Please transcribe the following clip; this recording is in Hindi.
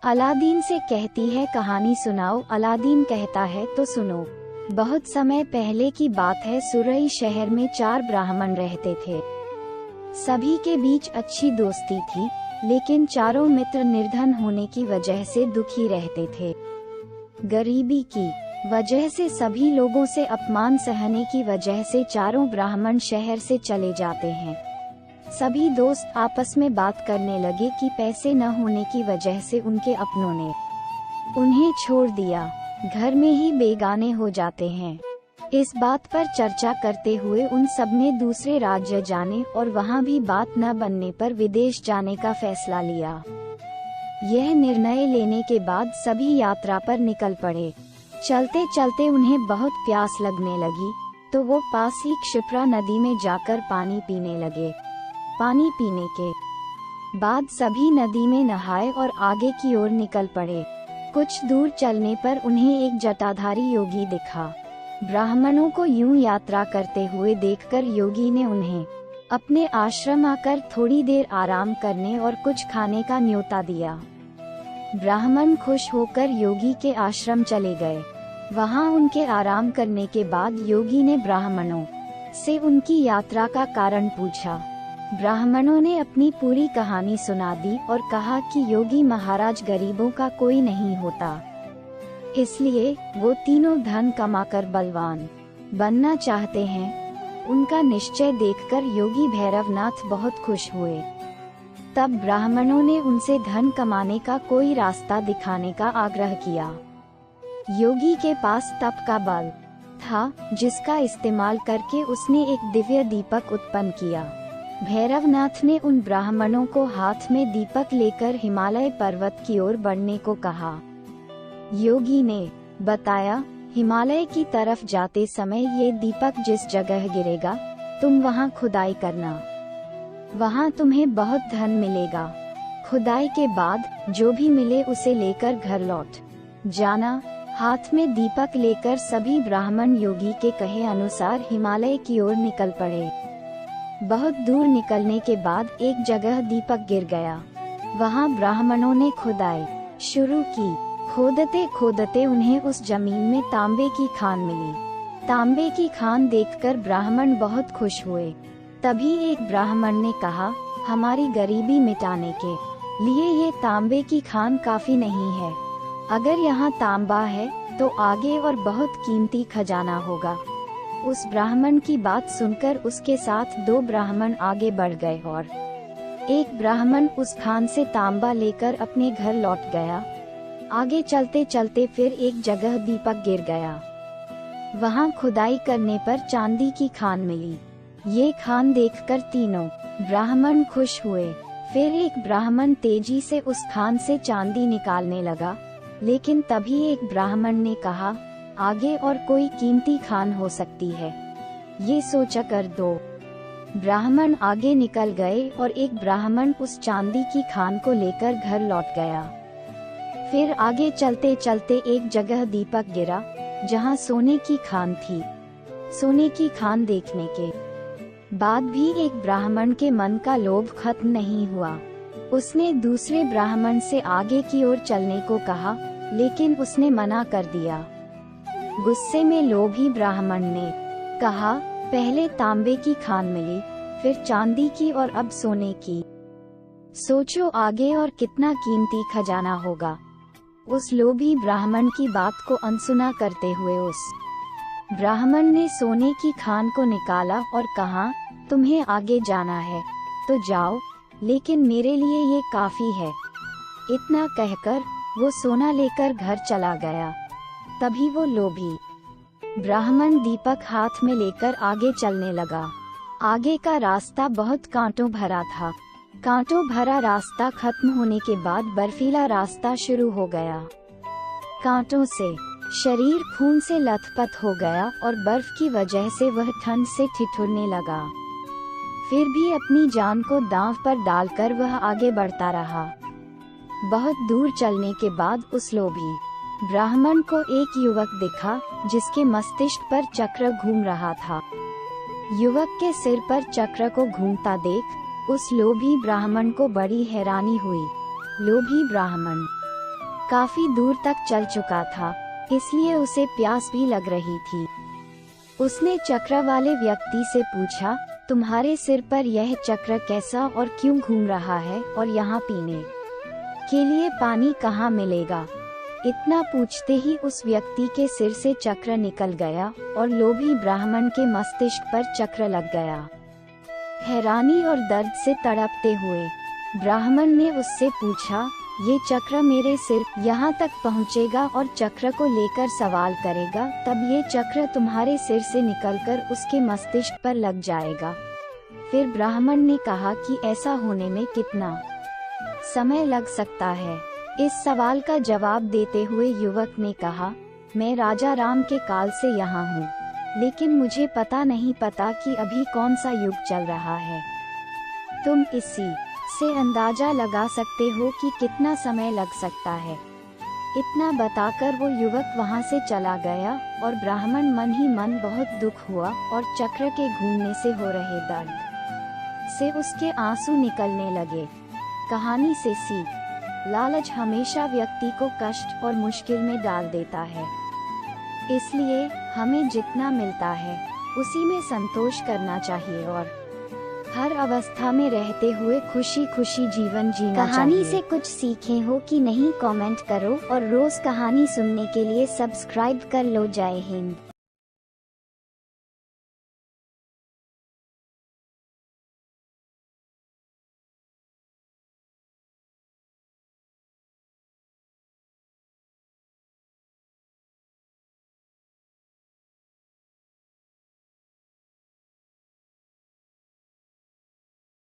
अलादीन से कहती है कहानी सुनाओ। अलादीन कहता है तो सुनो। बहुत समय पहले की बात है, सुरई शहर में 4 ब्राह्मण रहते थे। सभी के बीच अच्छी दोस्ती थी, लेकिन चारों मित्र निर्धन होने की वजह से दुखी रहते थे। गरीबी की वजह से सभी लोगों से अपमान सहने की वजह से चारों ब्राह्मण शहर से चले जाते हैं। सभी दोस्त आपस में बात करने लगे कि पैसे न होने की वजह से उनके अपनों ने उन्हें छोड़ दिया, घर में ही बेगाने हो जाते हैं। इस बात पर चर्चा करते हुए उन सबने दूसरे राज्य जाने और वहां भी बात न बनने पर विदेश जाने का फैसला लिया। यह निर्णय लेने के बाद सभी यात्रा पर निकल पड़े। चलते चलते उन्हें बहुत प्यास लगने लगी, तो वो पास ही क्षिप्रा नदी में जाकर पानी पीने लगे। पानी पीने के बाद सभी नदी में नहाए और आगे की ओर निकल पड़े। कुछ दूर चलने पर उन्हें एक जटाधारी योगी दिखा। ब्राह्मणों को यूं यात्रा करते हुए देखकर योगी ने उन्हें अपने आश्रम आकर थोड़ी देर आराम करने और कुछ खाने का न्योता दिया। ब्राह्मण खुश होकर योगी के आश्रम चले गए। वहां उनके आराम करने के बाद योगी ने ब्राह्मणों से उनकी यात्रा का कारण पूछा। ब्राह्मणों ने अपनी पूरी कहानी सुना दी और कहा कि योगी महाराज गरीबों का कोई नहीं होता, इसलिए वो तीनों धन कमाकर बलवान बनना चाहते हैं। उनका निश्चय देखकर योगी भैरवनाथ बहुत खुश हुए। तब ब्राह्मणों ने उनसे धन कमाने का कोई रास्ता दिखाने का आग्रह किया। योगी के पास तप का बल था, जिसका इस्तेमाल करके उसने एक दिव्य दीपक उत्पन्न किया। भैरवनाथ ने उन ब्राह्मणों को हाथ में दीपक लेकर हिमालय पर्वत की ओर बढ़ने को कहा। योगी ने बताया, हिमालय की तरफ जाते समय ये दीपक जिस जगह गिरेगा, तुम वहां खुदाई करना। वहां तुम्हें बहुत धन मिलेगा। खुदाई के बाद जो भी मिले उसे लेकर घर लौट जाना। हाथ में दीपक लेकर सभी ब्राह्मण योगी के कहे अनुसार हिमालय की ओर निकल पड़े। बहुत दूर निकलने के बाद एक जगह दीपक गिर गया। वहां ब्राह्मणों ने खुदाई शुरू की। खोदते खोदते उन्हें उस जमीन में तांबे की खान मिली। तांबे की खान देखकर ब्राह्मण बहुत खुश हुए। तभी एक ब्राह्मण ने कहा, हमारी गरीबी मिटाने के लिए ये तांबे की खान काफी नहीं है। अगर यहाँ तांबा है तो आगे और बहुत कीमती खजाना होगा। उस ब्राह्मण की बात सुनकर उसके साथ 2 ब्राह्मण आगे बढ़ गए और एक ब्राह्मण उस खान से तांबा लेकर अपने घर लौट गया। आगे चलते चलते फिर एक जगह दीपक गिर गया। वहां खुदाई करने पर चांदी की खान मिली। ये खान देखकर तीनों ब्राह्मण खुश हुए। फिर एक ब्राह्मण तेजी से उस खान से चांदी निकालने लगा, लेकिन तभी एक ब्राह्मण ने कहा, आगे और कोई कीमती खान हो सकती है। ये सोचकर 2 ब्राह्मण आगे निकल गए और एक ब्राह्मण उस चांदी की खान को लेकर घर लौट गया। फिर आगे चलते चलते एक जगह दीपक गिरा, जहां सोने की खान थी। सोने की खान देखने के बाद भी एक ब्राह्मण के मन का लोभ खत्म नहीं हुआ। उसने दूसरे ब्राह्मण से आगे की ओर चलने को कहा, लेकिन उसने मना कर दिया। गुस्से में लोभी ब्राह्मण ने कहा, पहले तांबे की खान मिली, फिर चांदी की और अब सोने की। सोचो आगे और कितना कीमती खजाना होगा। उस लोभी ब्राह्मण की बात को अनसुना करते हुए उस ब्राह्मण ने सोने की खान को निकाला और कहा, तुम्हें आगे जाना है तो जाओ, लेकिन मेरे लिए ये काफी है। इतना कहकर वो सोना लेकर घर चला गया। तभी वो लोभी ब्राह्मण दीपक हाथ में लेकर आगे चलने लगा। आगे का रास्ता बहुत कांटों भरा था। कांटों भरा रास्ता खत्म होने के बाद बर्फीला रास्ता शुरू हो गया। कांटों से शरीर खून से लथपथ हो गया और बर्फ की वजह से वह ठंड से ठिठुरने लगा। फिर भी अपनी जान को दांव पर डालकर वह आगे बढ़ता रहा। बहुत दूर चलने के बाद उस लोभी ब्राह्मण को एक युवक दिखा, जिसके मस्तिष्क पर चक्र घूम रहा था। युवक के सिर पर चक्र को घूमता देख उस लोभी ब्राह्मण को बड़ी हैरानी हुई। लोभी ब्राह्मण काफी दूर तक चल चुका था, इसलिए उसे प्यास भी लग रही थी। उसने चक्र वाले व्यक्ति से पूछा, तुम्हारे सिर पर यह चक्र कैसा और क्यों घूम रहा है, और यहाँ पीने के लिए पानी कहाँ मिलेगा? इतना पूछते ही उस व्यक्ति के सिर से चक्र निकल गया और लोभी ब्राह्मण के मस्तिष्क पर चक्र लग गया। हैरानी और दर्द से तड़पते हुए ब्राह्मण ने उससे पूछा, ये चक्र मेरे सिर यहाँ तक पहुँचेगा और चक्र को लेकर सवाल करेगा, तब ये चक्र तुम्हारे सिर से निकलकर उसके मस्तिष्क पर लग जाएगा। फिर ब्राह्मण ने कहा कि ऐसा होने में कितना समय लग सकता है? इस सवाल का जवाब देते हुए युवक ने कहा, मैं राजा राम के काल से यहाँ हूँ, लेकिन मुझे पता नहीं कि अभी कौन सा युग चल रहा है। तुम इसी से अंदाजा लगा सकते हो कि कितना समय लग सकता है। इतना बताकर वो युवक वहाँ से चला गया और ब्राह्मण मन ही मन बहुत दुख हुआ और चक्र के घूमने से हो रहे दर्द से उसके आंसू निकलने लगे। कहानी से सीख, लालच हमेशा व्यक्ति को कष्ट और मुश्किल में डाल देता है, इसलिए हमें जितना मिलता है उसी में संतोष करना चाहिए और हर अवस्था में रहते हुए खुशी खुशी जीवन जीना चाहिए। कहानी से कुछ सीखे हो कि नहीं, कमेंट करो और रोज कहानी सुनने के लिए सब्सक्राइब कर लो। जय हिंद।